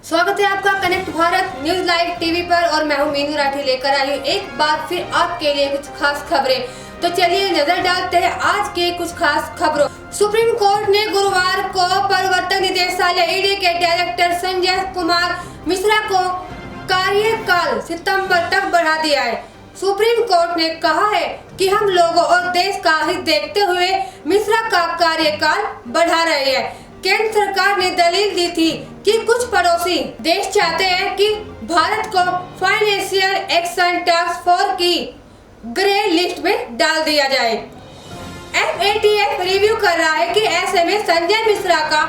स्वागत है आपका connect Bharat news live TV पर और मैं हूं मीनू राठी लेकर आई हूं एक बार फिर आपके लिए कुछ खास खबरें। तो चलिए नजर डालते हैं आज के कुछ खास खबरों। सुप्रीम कोर्ट ने गुरुवार को प्रवर्तन निदेशालय ईडी के डायरेक्टर संजय कुमार मिश्रा को कार्यकाल सितंबर तक बढ़ा दिया है। सुप्रीम कोर्ट ने कहा है कि हम लोगों और देश का हित देखते हुए मिश्रा का कार्यकाल बढ़ा रहे हैं। केंद्र सरकार ने दलील दी थी कि कुछ पड़ोसी देश चाहते हैं कि भारत को फाइनेंशियल एक्शन टास्क फोर्स की ग्रे लिस्ट में डाल दिया जाए। FATF रिव्यू कर रहा है कि ऐसे में संजय मिश्रा का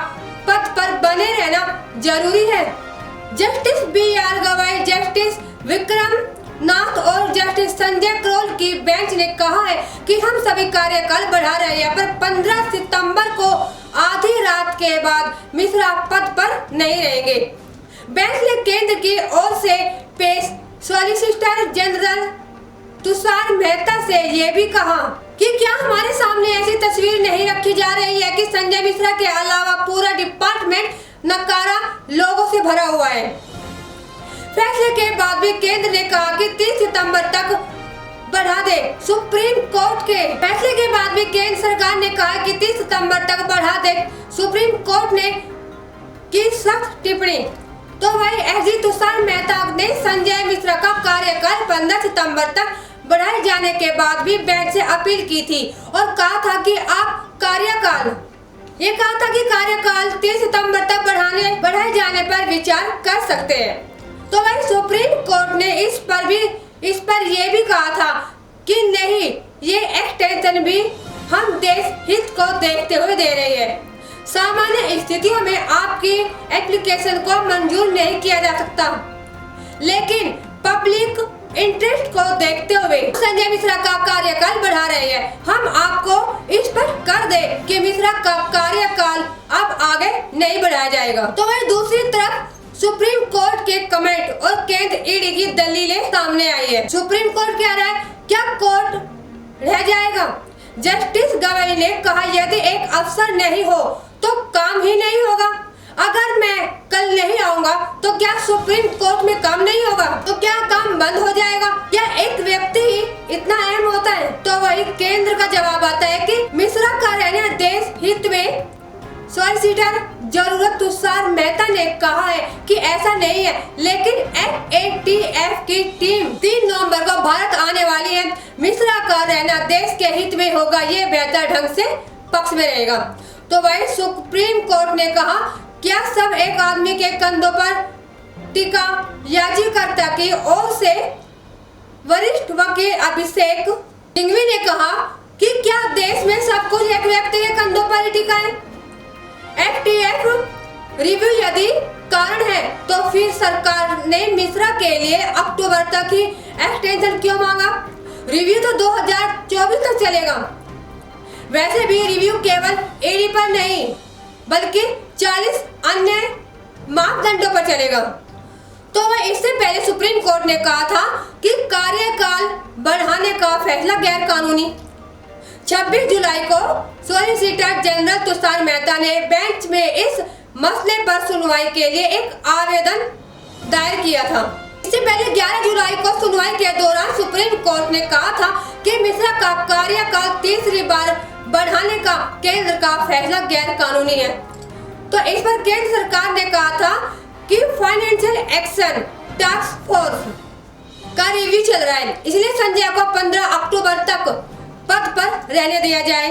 पद पर बने रहना जरूरी है। जस्टिस BR गवाई, जस्टिस विक्रम नाथ और जस्टिस संजय करोल की बेंच ने कहा है कि हम सभी कार्यकाल बढ़ा रहे हैं, पर 15 सितंबर को आधी रात के बाद मिश्रा पद पर नहीं रहेंगे। बेंच ने केंद्र की ओर से पेश सॉलिसिटर जनरल तुषार मेहता से ये भी कहा कि क्या हमारे सामने ऐसी तस्वीर नहीं रखी जा रही है कि संजय मिश्रा के अलावा पूरा डिपार्टमेंट नकारा लोगों से भरा हुआ है। फैसले के बाद भी केंद्र ने कहा कि 30 सितंबर तक बढ़ा दे। सुप्रीम कोर्ट के फैसले के बाद भी केंद्र सरकार ने कहा कि 30 सितंबर तक बढ़ा दे। सुप्रीम कोर्ट ने की सख्त टिप्पणी। तो भाई SG तुषार मेहता ने संजय मिश्रा का कार्यकाल 15 सितंबर तक बढ़ाए जाने के बाद भी बेंच से अपील की थी और कहा था कि आप कार्यकाल 30 सितंबर तक बढ़ाए जाने पर विचार कर सकते हैं। तो भाई सुप्रीम कोर्ट ने इस पर यह भी कहा था कि नहीं, ये एक्सटेंशन भी हम देश हित को देखते हुए दे रही है। सामान्य स्थितियों में आपकी एप्लीकेशन को मंजूर नहीं किया जा सकता, लेकिन पब्लिक इंटरेस्ट को देखते हुए संजय मिश्रा का कार्यकाल बढ़ा रहे हैं। हम आपको इस पर कर दे कि मिश्रा का कार्यकाल अब आगे नहीं बढ़ाया जाएगा। तो वही दूसरी तरफ सुप्रीम कोर्ट के कमेंट और केंद्र ईडी की दलीलें सामने आई है। सुप्रीम कोर्ट कह रहा है क्या कोर्ट रह जाएगा? जस्टिस गवाई ने कहा यदि एक अफसर नहीं हो तो काम ही नहीं होगा। अगर मैं कल नहीं आऊंगा तो क्या सुप्रीम कोर्ट में काम नहीं होगा? तो क्या काम बंद हो जाएगा? क्या एक व्यक्ति ही इतना अहम होता है? तो वही केंद्र का जवाब आता है कि मिश्रा का रहना देश हित में। सॉलिसिटर जरूरत तुषार मेहता ने कहा है कि ऐसा नहीं है, लेकिन FATF की टीम 3 नवंबर को भारत आने वाली है। मिश्रा का रहना देश के हित में होगा, ये बेहतर ढंग से पक्ष में रहेगा। तो वही सुप्रीम कोर्ट ने कहा क्या सब एक आदमी के कंधों पर टीका? याचिकाकर्ता की ओर से वरिष्ठ वकील अभिषेक सिंघवी ने कहा कि क्या देश में सब कुछ एक व्यक्ति के कंधों पर टिका है? FATF रिव्यू यदि कारण है तो फिर सरकार ने मिश्रा के लिए अक्टूबर तक ही एक्सटेंशन क्यों मांगा? रिव्यू तो 2024 तक चलेगा। वैसे भी रिव्यू केवल ईडी पर नहीं बल्कि 40 अन्य मापदंडों पर चलेगा। तो वह इससे पहले सुप्रीम कोर्ट ने कहा था कि कार्यकाल बढ़ाने का फैसला गैर कानूनी। 26 जुलाई को सॉलिसिटर जनरल तुषार मेहता ने बेंच में इस मसले पर सुनवाई के लिए एक आवेदन दायर किया था। इससे पहले 11 जुलाई को सुनवाई के दौरान सुप्रीम कोर्ट ने कहा था कि मिश्रा का कार्यकाल तीसरी बार बढ़ाने का केंद्र का फैसला गैर कानूनी है। तो इस पर केंद्र सरकार ने कहा था कि फाइनेंशियल एक्शन टास्क फोर्स का रिव्यू चल रहा है, इसलिए संजय को 15 अक्टूबर तक पद पर रहने दिया जाए।